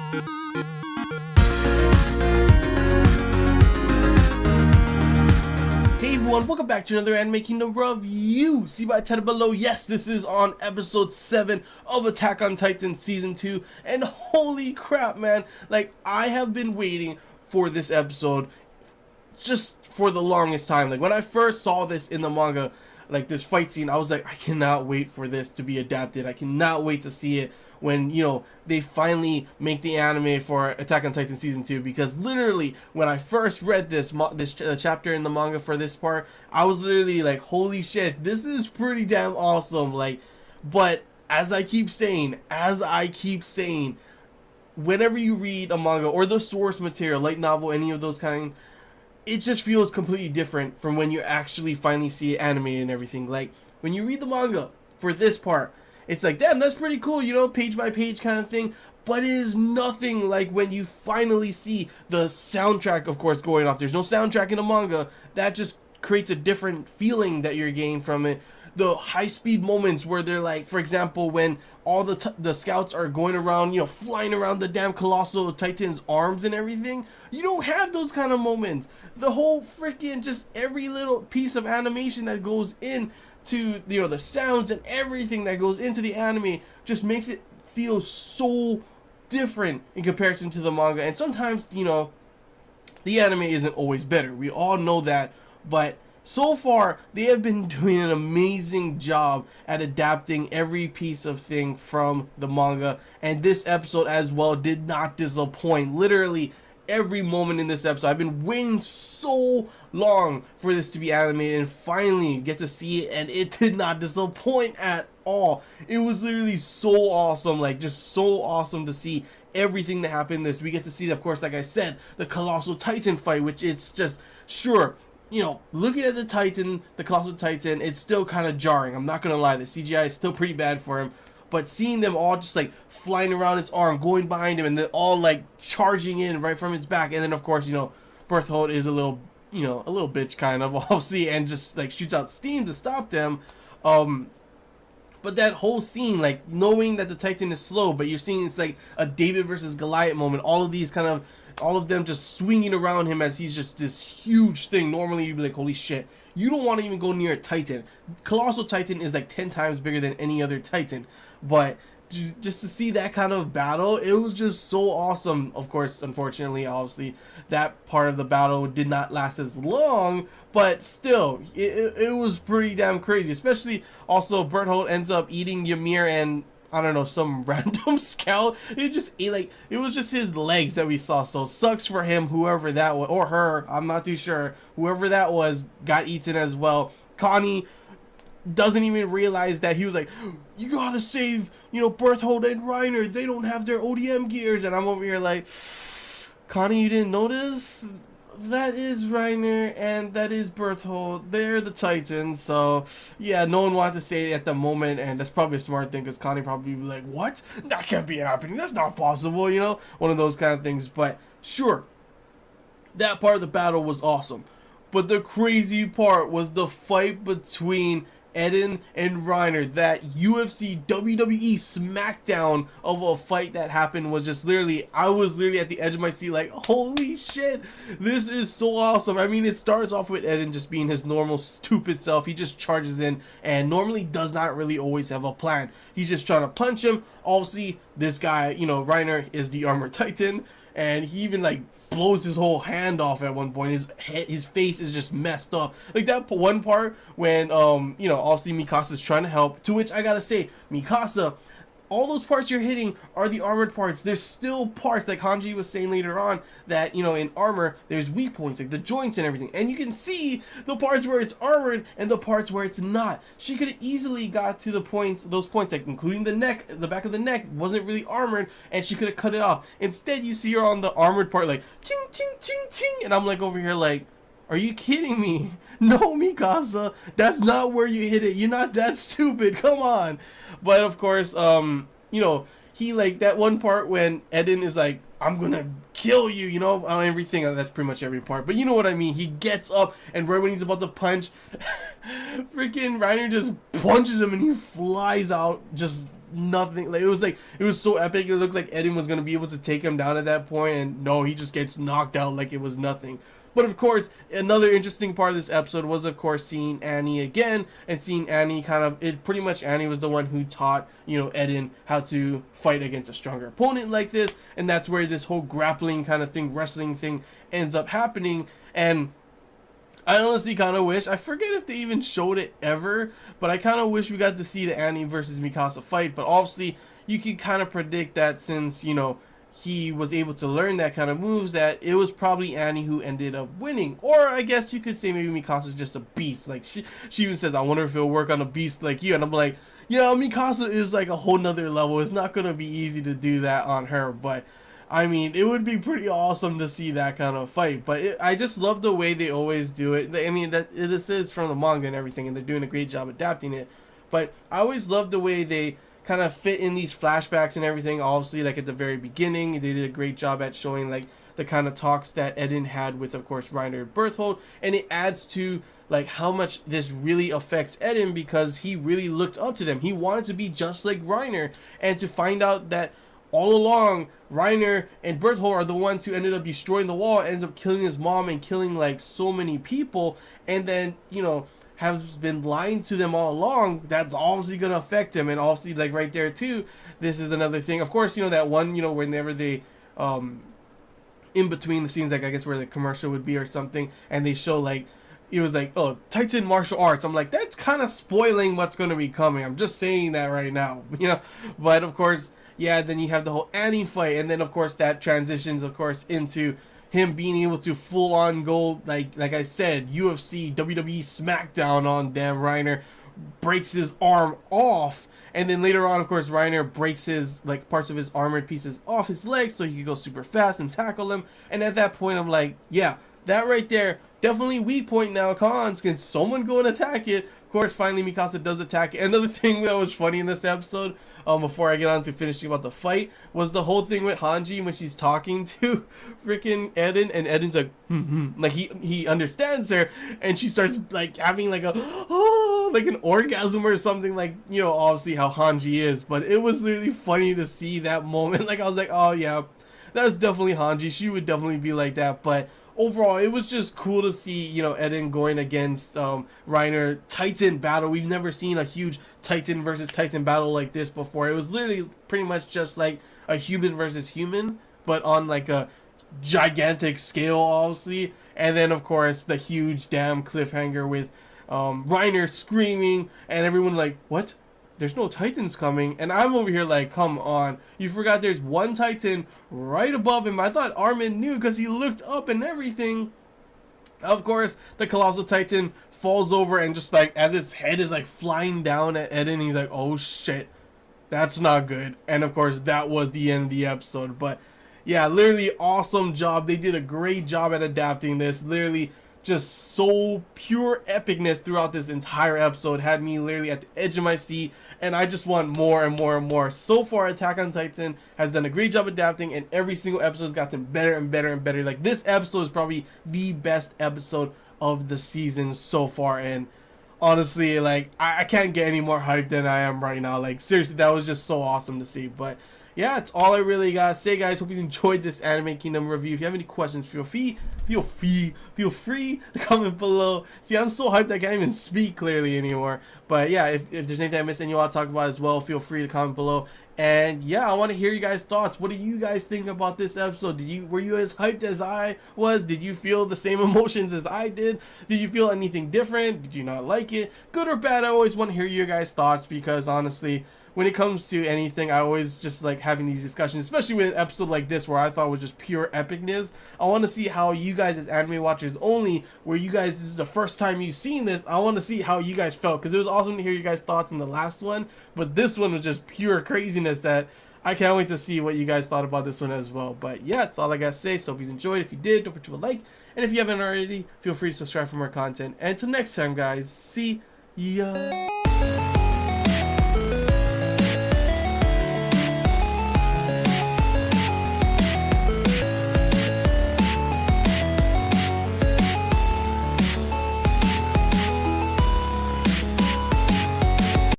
Hey everyone, welcome back to another Anime Kingdom review. See by title below, yes, this is on episode 7 of Attack on Titan season 2, and holy crap, man, like, I have been waiting for this episode just for the longest time. Like, when I first saw this in the manga, like this fight scene, I was like, I cannot wait for this to be adapted. I cannot wait to see it when, you know, they finally make the anime for Attack on Titan season 2, because literally when I first read this chapter in the manga for this part, I was literally like, holy shit, this is pretty damn awesome. Like, but as I keep saying, whenever you read a manga or the source material, light novel, any of those kind, it just feels completely different from when you actually finally see it animated and everything. Like, when you read the manga for this part, it's like, damn, that's pretty cool, you know, page by page kind of thing. But it is nothing like when you finally see the soundtrack, of course, going off. There's no soundtrack in the manga. That just creates a different feeling that you're getting from it. The high-speed moments where they're like, for example, when all the scouts are going around, you know, flying around the damn Colossal Titan's arms and everything. You don't have those kind of moments. The whole freaking, just every little piece of animation that goes in to, you know, the sounds and everything that goes into the anime just makes it feel so different in comparison to the manga. And sometimes, you know, the anime isn't always better. We all know that, but so far they have been doing an amazing job at adapting every piece of thing from the manga, and this episode as well did not disappoint. Literally every moment in this episode, I've been waiting so long for this to be animated and finally get to see it, and it did not disappoint at all. It was literally so awesome, like, just so awesome to see everything that happened in this. We get to see, of course, like I said, the Colossal Titan fight, which it's just, sure, you know, looking at the Colossal Titan, it's still kind of jarring. I'm not gonna lie, the CGI is still pretty bad for him. But seeing them all just like flying around his arm, going behind him, and then all like charging in right from his back, and then of course, you know, Berthold is a little, you know, a little bitch kind of, obviously, and just like shoots out steam to stop them. But that whole scene, like knowing that the Titan is slow, but you're seeing it's like a David versus Goliath moment. All of these kind of, all of them just swinging around him as he's just this huge thing. Normally you'd be like, holy shit, you don't want to even go near a Titan. Colossal Titan is like 10 times bigger than any other Titan. But just to see that kind of battle, it was just so awesome. Of course, unfortunately, obviously, that part of the battle did not last as long, but still, it was pretty damn crazy. Especially, also, Berthold ends up eating Ymir and, I don't know, some random scout. It just ate, like, it was just his legs that we saw. So sucks for him, whoever that was, or her, I'm not too sure. Whoever that was got eaten as well. Connie doesn't even realize that he was like, you gotta save, you know, Berthold and Reiner. They don't have their ODM gears. And I'm over here like, Connie, you didn't notice? That is Reiner and that is Berthold. They're the Titans. So yeah, no one wanted to say it at the moment, and that's probably a smart thing, because Connie probably be like, what? That can't be happening. That's not possible, you know? One of those kind of things. But sure, that part of the battle was awesome. But the crazy part was the fight between Eden and Reiner. That UFC WWE SmackDown of a fight that happened was just literally, I was literally at the edge of my seat like, holy shit, this is so awesome. I mean, it starts off with Eden just being his normal stupid self. He just charges in and normally does not really always have a plan. He's just trying to punch him. Obviously, this guy, you know, Reiner is the Armored Titan, and he even like blows his whole hand off at one point. His face is just messed up. Like that one part when you know, obviously Mikasa's trying to help, to which I gotta say, Mikasa, all those parts you're hitting are the armored parts. There's still parts, like Hanji was saying later on, that, you know, in armor there's weak points, like the joints and everything, and you can see the parts where it's armored and the parts where it's not. She could have easily got to the points, those points, like including the neck, the back of the neck wasn't really armored, and she could have cut it off. Instead, you see her on the armored part like ching ching ching ching, and I'm like over here like, are you kidding me? No, Mikasa, that's not where you hit it. You're not that stupid. Come on. But of course, you know, he, like, that one part when Eden is like, I'm gonna kill you, you know, on everything. That's pretty much every part, but you know what I mean. He gets up, and right when he's about to punch, freaking Reiner just punches him, and he flies out, just nothing. Like it was so epic. It looked like Eden was gonna be able to take him down at that point, and no, he just gets knocked out like it was nothing. But of course, another interesting part of this episode was, of course, seeing Annie again, and seeing Annie pretty much Annie was the one who taught, Eden how to fight against a stronger opponent like this, and that's where this whole grappling kind of thing, wrestling thing ends up happening. And I honestly kind of wish, I forget if they even showed it ever, but I kind of wish we got to see the Annie versus Mikasa fight. But obviously, you can kind of predict that since, he was able to learn that kind of moves, that it was probably Annie who ended up winning. Or I guess you could say maybe Mikasa's just a beast. Like, she even says, I wonder if it'll work on a beast like you. And I'm like, Mikasa is like a whole nother level. It's not going to be easy to do that on her. But, I mean, it would be pretty awesome to see that kind of fight. But I just love the way they always do it. I mean, this is from the manga and everything, and they're doing a great job adapting it. But I always love the way they kind of fit in these flashbacks and everything. Obviously, like at the very beginning, they did a great job at showing like the kind of talks that Eden had with, of course, Reiner and Berthold, and it adds to like how much this really affects Eden, because he really looked up to them. He wanted to be just like Reiner, and to find out that all along Reiner and Berthold are the ones who ended up destroying the wall, ends up killing his mom and killing like so many people, and then has been lying to them all along. That's obviously going to affect him. And obviously, like right there too, this is another thing. Of course, that one, whenever they in between the scenes, like I guess where the commercial would be or something, and they show like it was like, oh, Titan martial arts. I'm like, that's kind of spoiling what's going to be coming. I'm just saying that right now, but of course, yeah, then you have the whole Annie fight, and then of course that transitions, of course, into him being able to full on go, like I said, UFC, WWE SmackDown on damn Reiner, breaks his arm off, and then later on, of course, Reiner breaks his, like, parts of his armored pieces off his legs so he could go super fast and tackle him. And at that point, I'm like, yeah, that right there, definitely weak point now. Cons, can someone go and attack it? Of course, finally Mikasa does attack it. Another thing that was funny in this episode, before I get on to finishing about the fight, was the whole thing with Hanji when she's talking to freaking Eden, and Eden's like, like he understands her, and she starts like having like like an orgasm or something, like, obviously how Hanji is. But it was really funny to see that moment. Like, I was like, oh yeah, that's definitely Hanji. She would definitely be like that. But overall, it was just cool to see, Eden going against Reiner. Titan battle. We've never seen a huge Titan versus Titan battle like this before. It was literally pretty much just like a human versus human, but on like a gigantic scale, obviously. And then, of course, the huge damn cliffhanger with Reiner screaming and everyone like, what? There's no Titans coming. And I'm over here like, come on. You forgot there's one Titan right above him. I thought Armin knew because he looked up and everything. Of course, the Colossal Titan falls over, and just like as its head is like flying down at Eden, he's like, oh shit, that's not good. And of course, that was the end of the episode. But yeah, literally awesome job. They did a great job at adapting this. Literally just so pure epicness throughout this entire episode. Had me literally at the edge of my seat, and I just want more and more and more. So far, Attack on Titan has done a great job adapting, and every single episode has gotten better and better and better. Like, this episode is probably the best episode of the season so far, and honestly, like, I can't get any more hyped than I am right now. Like, seriously, that was just so awesome to see. But yeah, that's all I really gotta say, guys. Hope you enjoyed this Anime Kingdom review. If you have any questions, feel free to comment below. See, I'm so hyped I can't even speak clearly anymore. But yeah, if there's anything I missed and you want to talk about as well, feel free to comment below. And yeah, I want to hear you guys' thoughts. What do you guys think about this episode? Were you as hyped as I was? Did you feel the same emotions as I did? Did you feel anything different? Did you not like it? Good or bad, I always want to hear your guys' thoughts, because honestly, when it comes to anything, I always just like having these discussions, especially with an episode like this where I thought was just pure epicness. I want to see how you guys, as anime watchers only, where you guys, this is the first time you've seen this, I want to see how you guys felt, because it was awesome to hear you guys' thoughts on the last one, but this one was just pure craziness that I can't wait to see what you guys thought about this one as well. But yeah, that's all I gotta say. So please enjoy it. If you did, don't forget to like, and if you haven't already, feel free to subscribe for more content. And until next time, guys, see ya.